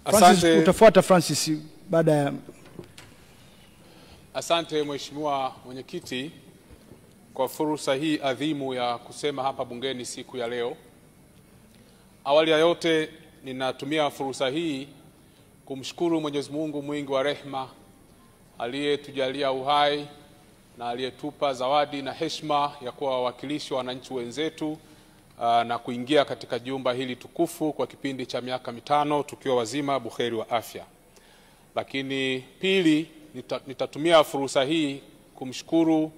Asante. Utafuata Francis baada ya. Asante Mheshimiwa Mwenyekiti kwa fursa hii adhimu ya kusema hapa bungeni siku ya leo. Awali ya yote ninatumia fursa hii kumshukuru Mwenyezi Mungu mwingi wa rehema aliyetujalia uhai na aliyetupa zawadi na heshima ya kuwa wawakilishi wa wananchi wenzetu na kuingia katika jumba hili tukufu kwa kipindi cha miaka 5 tukiwa wazima buheri wa afya. Lakini pili, nitatumia fursa hii kumshukuru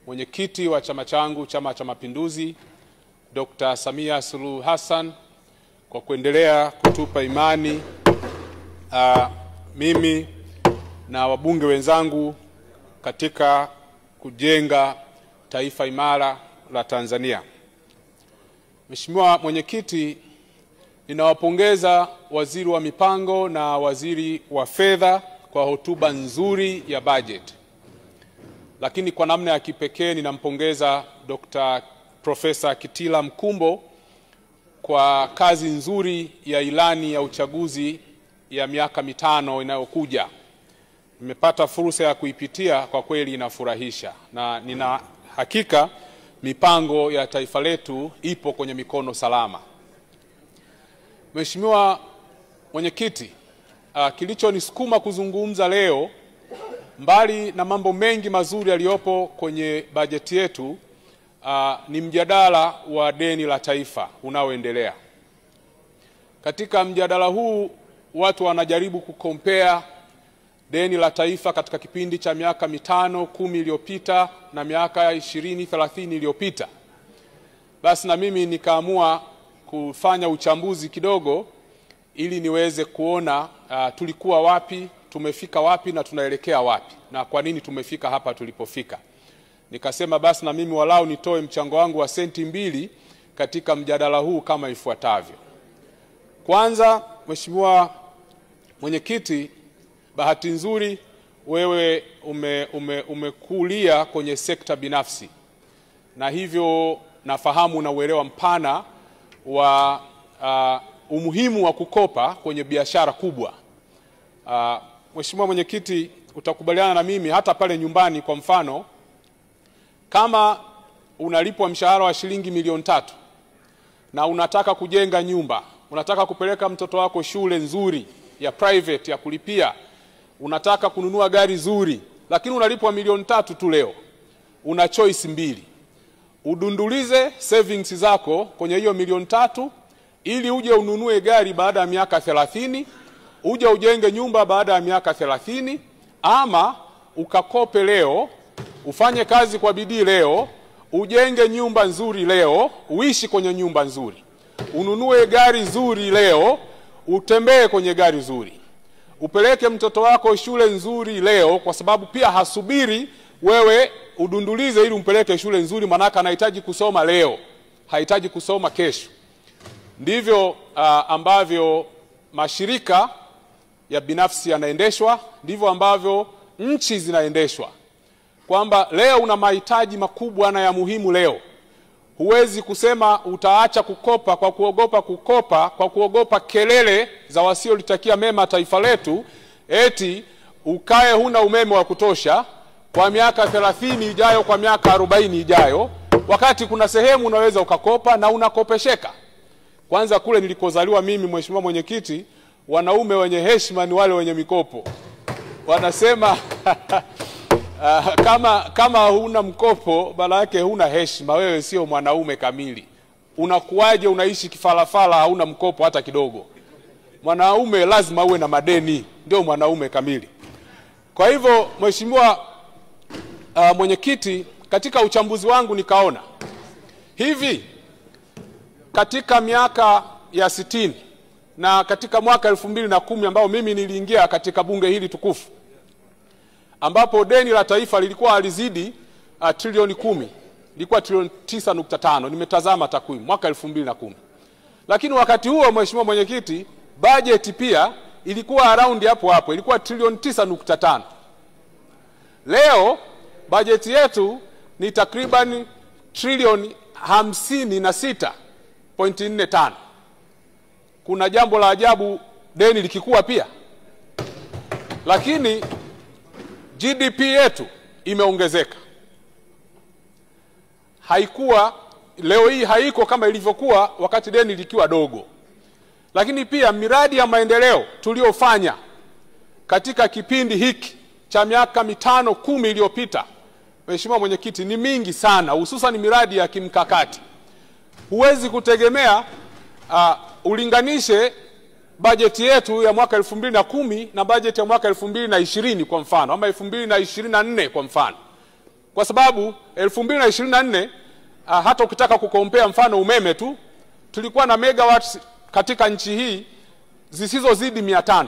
mwenyekiti wa chama changu, Chama cha Mapinduzi, Dr. Samia Suluhu Hassan kwa kuendelea kutupa imani mimi na wabunge wenzangu katika kujenga taifa imara la Tanzania. Mheshimiwa Mwenyekiti, ninawapongeza Waziri wa Mipango na Waziri wa Fedha kwa hotuba nzuri ya budget. Lakini kwa namna ya kipekee ninampongeza Dr. Profesa Kitila Mkumbo kwa kazi nzuri ya ilani ya uchaguzi ya miaka 5 inayokuja. Nimepata fursa ya kuipitia, kwa kweli inafurahisha na nina hakika mipango ya taifa letu ipo kwenye mikono salama. Mheshimiwa Mwenyekiti, kilichonisukuma kuzungumza leo, mbali na mambo mengi mazuri yaliyopo kwenye bajeti yetu, ni mjadala wa deni la taifa unaoendelea. Katika mjadala huu watu wanajaribu kukompea deni la taifa katika kipindi cha miaka 5, 10 iliyopita na miaka 20, 30 iliyopita. Basi na mimi nikaamua kufanya uchambuzi kidogo ili niweze kuona tulikuwa wapi, tumefika wapi na tunaelekea wapi na kwa nini tumefika hapa tulipofika. Nikasema basi na mimi walau nitoe mchango wangu wa senti 2 katika mjadala huu kama ifuatavyo. Kwanza, Mheshimiwa Mwenyekiti, bahati nzuri wewe umekulia kwenye sekta binafsi na hivyo nafahamu na uelewa mpana wa umuhimu wa kukopa kwenye biashara kubwa. Mheshimiwa Mwenyekiti, utakubaliana na mimi hata pale nyumbani, kwa mfano, kama unalipwa mshahara wa shilingi milioni 3 na unataka kujenga nyumba, unataka kupeleka mtoto wako shule nzuri ya private ya kulipia, unataka kununua gari zuri, lakini unalipwa milioni 3 tu leo, una choice 2. Udundulize savings zako kwenye hiyo milioni 3 ili uje ununue gari baada ya miaka 30, uje ujenge nyumba baada ya miaka 30, ama ukakope leo, ufanye kazi kwa bidii leo, ujenge nyumba nzuri leo, uishi kwenye nyumba nzuri, ununue gari zuri leo, utembee kwenye gari zuri, upeleke mtoto wako shule nzuri leo, kwa sababu pia hasubiri wewe udundulize ili umpeleke shule nzuri, manaka anahitaji kusoma leo, hahitaji kusoma kesho. Ndivyo ambavyo mashirika ya binafsi yanaendeshwa, ndivyo ambavyo nchi zinaendeshwa. Kwamba leo una mahitaji makubwa na ya muhimu leo. Huwezi kusema utaacha kukopa kwa kuogopa kukopa, kwa kuogopa kelele za wasiolitakia mema taifa letu, eti ukae huna umeme wa kutosha kwa miaka 30 ijayo, kwa miaka 40 ijayo, wakati kuna sehemu unaweza ukakopa na unakopesheka. Kwanza kule nilikozaliwa mimi, Mheshimiwa Mwenyekiti, wanaume wenye heshima ni wale wenye mikopo. Wanasema kama huna mkopo maana yake huna heshima, wewe sio mwanaume kamili. Unakuaje unaishi kifalafala hauna mkopo hata kidogo? Mwanaume lazima uwe na madeni, ndio mwanaume kamili. Kwa hivyo Mheshimiwa Mwenyekiti, katika uchambuzi wangu nikaona hivi, katika miaka ya 60 na katika mwaka 2010 ambao mimi niliingia katika bunge hili tukufu, ambapo deni la taifa lilikuwa alizidi trilioni 10, lilikuwa trilioni 9.5. Nimetazama takwimu mwaka 2010. Lakini wakati huo Mheshimiwa Mwenyekiti, budget pia ilikuwa around hapo, ilikuwa trilioni 9.5. Leo budget yetu ni takriban trilioni 56.45. Kuna jambo la ajabu deni likikua pia. Lakini GDP yetu imeongezeka. Haikuwa leo hii, haiko kama ilivyokuwa wakati deni likiwa dogo. Lakini pia miradi ya maendeleo tuliofanya katika kipindi hiki cha miaka 5-10 iliyopita, Mheshimiwa Mwenyekiti, ni mingi sana, hususan miradi ya kimkakati. Huwezi kutegemea ulinganishe bajeti yetu ya mwaka 2010 na bajeti ya mwaka 2020 kwa mfano, ama 2024 kwa mfano. Kwa sababu 2024 hata ukitaka kukompea mfano umeme tu, tulikuwa na megawatts katika nchi hii zisizozidi 500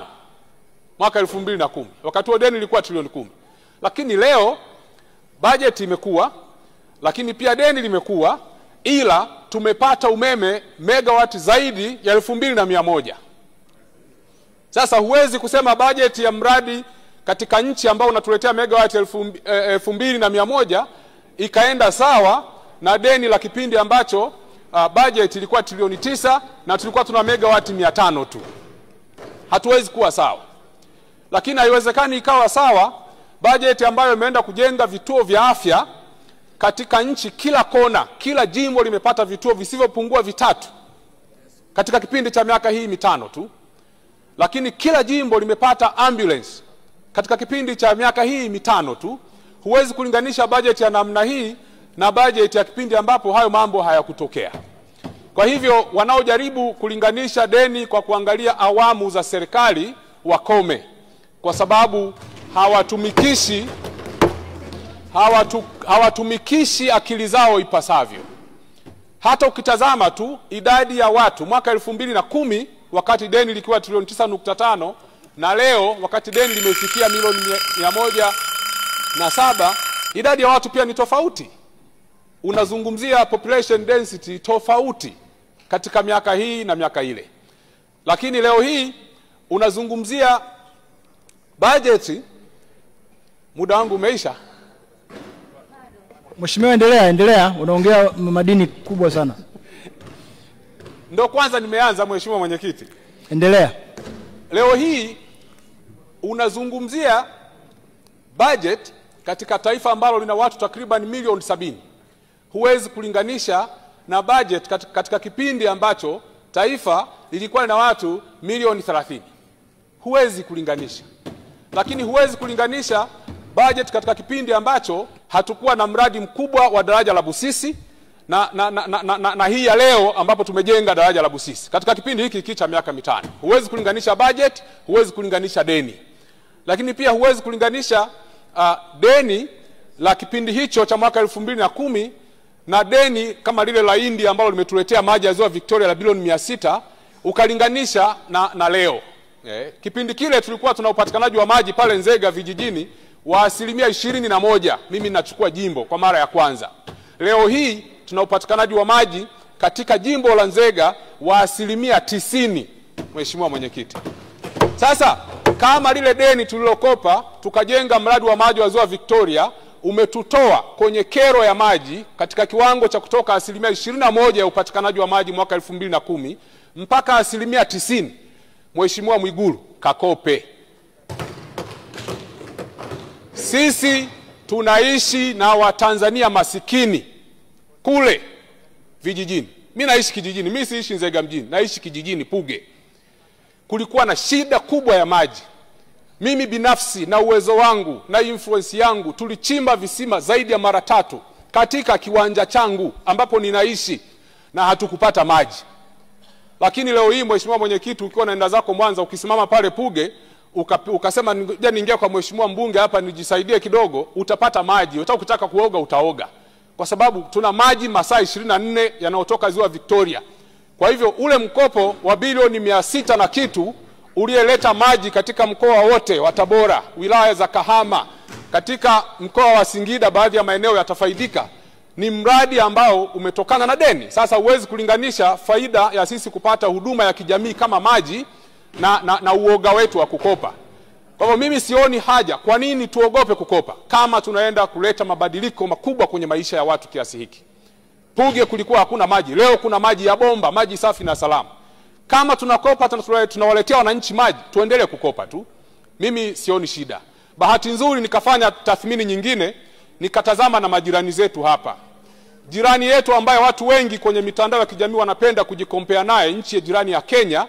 mwaka 2010. Wakati wa deni lilikuwa trilioni 10. Lakini leo bajeti imekuwa, lakini pia deni limekuwa, ila tumepata umeme megawatt zaidi ya 2100. Sasa huwezi kusema bajeti ya mradi katika nchi ambao unatuletea megawatt 2100 ikaenda sawa na deni la kipindi ambacho bajeti ilikuwa trilioni 9 na tulikuwa tuna megawatt 500 tu. Hatuwezi kuwa sawa. Lakini haiwezekani ikawa sawa bajeti ambayo imeenda kujenga vituo vya afya katika nchi, kila kona, kila jimbo limepata vituo visivyopungua 3 katika kipindi cha miaka hii 5 tu. Lakini kila jimbo limepata ambulance katika kipindi cha miaka hii 5 tu. Huwezi kulinganisha bajeti ya namna hii na bajeti ya kipindi ambapo hayo mambo hayakutokea. Kwa hivyo wanaojaribu kulinganisha deni kwa kuangalia awamu za serikali wakome, kwa sababu hawatumikishi akili zao ipasavyo. Hata ukitazama tu idadi ya watu mwaka 2010 wakati deni likiwa trilioni 9.5 na leo wakati deni limefikia milioni 107, idadi ya watu pia ni tofauti. Unazungumzia population density tofauti katika miaka hii na miaka ile. Lakini leo hii unazungumzia bajeti. Muda wangu umeisha. Mheshimiwa, endelea, unaongea madini kubwa sana. Ndio kwanza nimeanza, Mheshimiwa Mwenyekiti. Endelea. Leo hii unazungumzia budget katika taifa ambalo lina watu takriban milioni 70. Huwezi kulinganisha na budget katika kipindi ambacho taifa lilikuwa na watu milioni 30. Huwezi kulinganisha. Lakini huwezi kulinganisha budget katika kipindi ambacho hatukuwa na mradi mkubwa wa daraja la Busisi na hii ya leo ambapo tumejenga daraja la Busisi katika kipindi hiki cha miaka 5. Huwezi kulinganisha budget, huwezi kulinganisha deni. Lakini pia huwezi kulinganisha deni la kipindi hicho cha mwaka 2010 na deni kama lile la India ambalo limetuletea maji ya Ziwa Victoria la bilioni 600 ukalinganisha na leo. Kipindi kile tulikuwa tuna upatikanaji wa maji pale Nzega vijijini wa 21%. Mimi ninachukua jimbo kwa mara ya kwanza. Leo hii tuna upatikanaji wa maji katika jimbo la Nzega wa 90%, Mheshimiwa Mwenyekiti. Sasa kama lile deni tulilokopa tukajenga mradi wa maji wa Ziwa Victoria umetutoa kwenye kero ya maji katika kiwango cha kutoka 21% ya upatikanaji wa maji mwaka 2010 mpaka 90%, Mheshimiwa Mwigulu, kakope. Sisi tunaishi na Watanzania masikini kule vijijini. Mimi naishi kijijini, mimi siishi Nzega mjini, naishi kijijini Puge. Kulikuwa na shida kubwa ya maji. Mimi binafsi na uwezo wangu na influence yangu tulichimba visima zaidi ya mara 3 katika kiwanja changu ambapo ninaishi na hatukupata maji. Lakini leo hii, Mheshimiwa Mwenyekiti, ukiwa naenda zako Mwanza, ukisimama pale Puge ukasema ngoja niingie kwa Mheshimiwa mbunge hapa nijisaidie kidogo, utapata maji. Ukitaka kuoga utaoga, kwa sababu tuna maji masaa 24 yanayotoka Ziwa Victoria. Kwa hivyo ule mkopo wa bilioni 600 na kitu ulieleta maji katika mkoa wote wa Tabora, wilaya za Kahama, katika mkoa wa Singida baadhi ya maeneo yatafaidika, ni mradi ambao umetokana na deni. Sasa huwezi kulinganisha faida ya sisi kupata huduma ya kijamii kama maji na uoga wetu wa kukopa. Kwa hivyo mimi sioni haja, kwa nini tuogope kukopa kama tunaenda kuleta mabadiliko makubwa kwenye maisha ya watu kiasi hiki. Puge kulikuwa hakuna maji, leo kuna maji ya bomba, maji safi na salama. Kama tunakopa tunawaletea wananchi maji, tuendelee kukopa tu. Mimi sioni shida. Bahati nzuri nikafanya tathmini nyingine, nikatazama na majirani zetu hapa. Jirani yetu ambaye watu wengi kwenye mitandao ya kijamii wanapenda kujikompea naye, nchi ya jirani ya Kenya,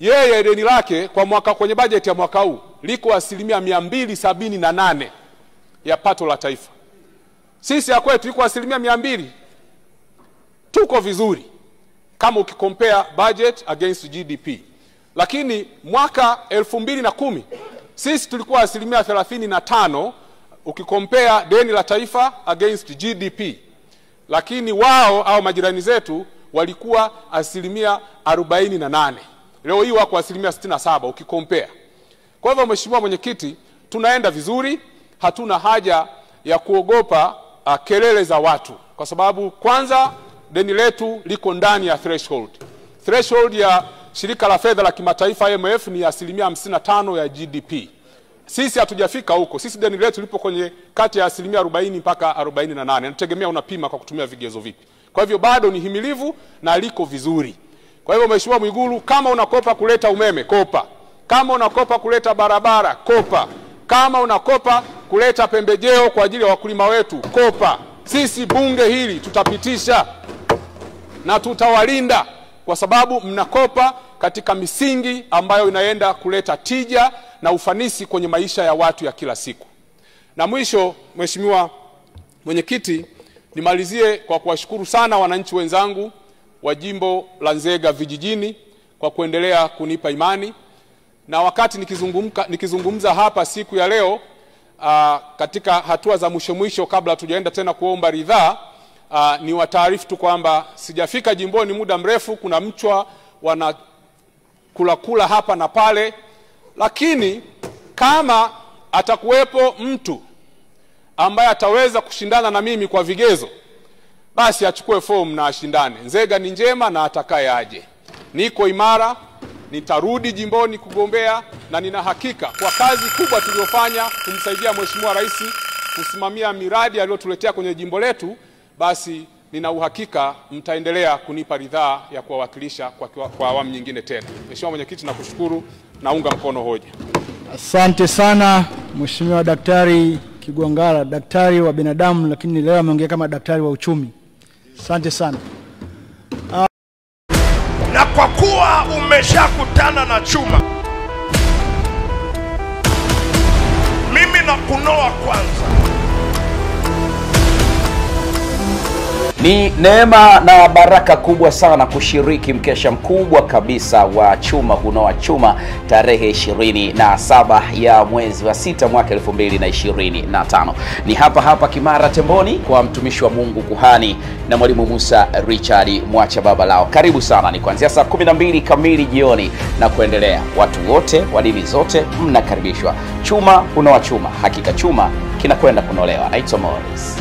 yeye deni lake kwa mwaka, kwenye bajeti ya mwaka huu liko 278% ya pato la taifa. Sisi ya kwetu iko 200%. Tuko vizuri kama ukikompea budget against GDP. Lakini mwaka 2010 sisi tulikuwa 35% ukikompea deni la taifa against GDP. Lakini wao au majirani zetu walikuwa 48%. Leo hii wako 67% ukikompea. Kwa hivyo Mheshimiwa Mwenyekiti, tunaenda vizuri, hatuna haja ya kuogopa kelele za watu, kwa sababu kwanza deni letu liko ndani ya threshold. Threshold ya shirika la fedha la kimataifa IMF ni 55% ya GDP. Sisi hatujafika huko. Sisi deni letu lipo kwenye kati ya 40% mpaka 48%. Nategemea unapima kwa kutumia vigezo vipi. Kwa hivyo bado ni himilivu na liko vizuri. Kwa hivyo Mheshimiwa Mwigulu, kama unakopa kuleta umeme, kopa. Kama unakopa kuleta barabara, kopa. Kama unakopa kuleta pembejeo kwa ajili ya wakulima wetu, kopa. Sisi bunge hili tutapitisha na tutawalinda, kwa sababu mnakopa katika misingi ambayo inaenda kuleta tija na ufanisi kwenye maisha ya watu ya kila siku. Na mwisho Mheshimiwa Mwenyekiti, nimalizie kwa kuwashukuru sana wananchi wenzangu wa jimbo la Nzega vijijini kwa kuendelea kunipa imani. Na wakati nikizungumza hapa siku ya leo, katika hatua za mwisho kabla hatujaenda tena kuomba ridhaa, ni wataarifu tu kwamba sijafika jimboni muda mrefu. Kuna mchwa wana kula hapa na pale, lakini kama atakuwepo mtu ambaye ataweza kushindana na mimi kwa vigezo, basi achukue fomu na ashindane. Nzega ni njema na atakaye aje. Niko imara, nitarudi jimboni kugombea, na nina hakika kwa kazi kubwa tuliyofanya kumsaidia Mheshimiwa Rais kusimamia miradi aliyotuletea kwenye jimbo letu, basi nina uhakika mtaendelea kunipa ridhaa ya kuwawakilisha kwa awamu nyingine tena. Mheshimiwa Mwenyekiti, nakushukuru, naunga mkono hoja. Asante sana Mheshimiwa Daktari Kigwangalla, daktari wa binadamu, lakini leo ameongea kama daktari wa uchumi. Asante sana. Na kwa kuwa umeshakutana na chuma, mimi nakunoa kwanza. Ni neema na baraka kubwa sana kushiriki mkesha mkubwa kabisa wa Chuma Kunoa Chuma tarehe 27 ya mwezi wa 6 mwaka 2025. Ni hapa Kimara Temboni kwa mtumishi wa Mungu kuhani na Mwalimu Musa Richard Mwacha baba lao. Karibu sana, ni kuanzia saa 12 kamili jioni na kuendelea. Watu wote wa dini zote mnakaribishwa. Chuma Kunoa Chuma, hakika chuma kinakwenda kunolewa. Naitwa Morris.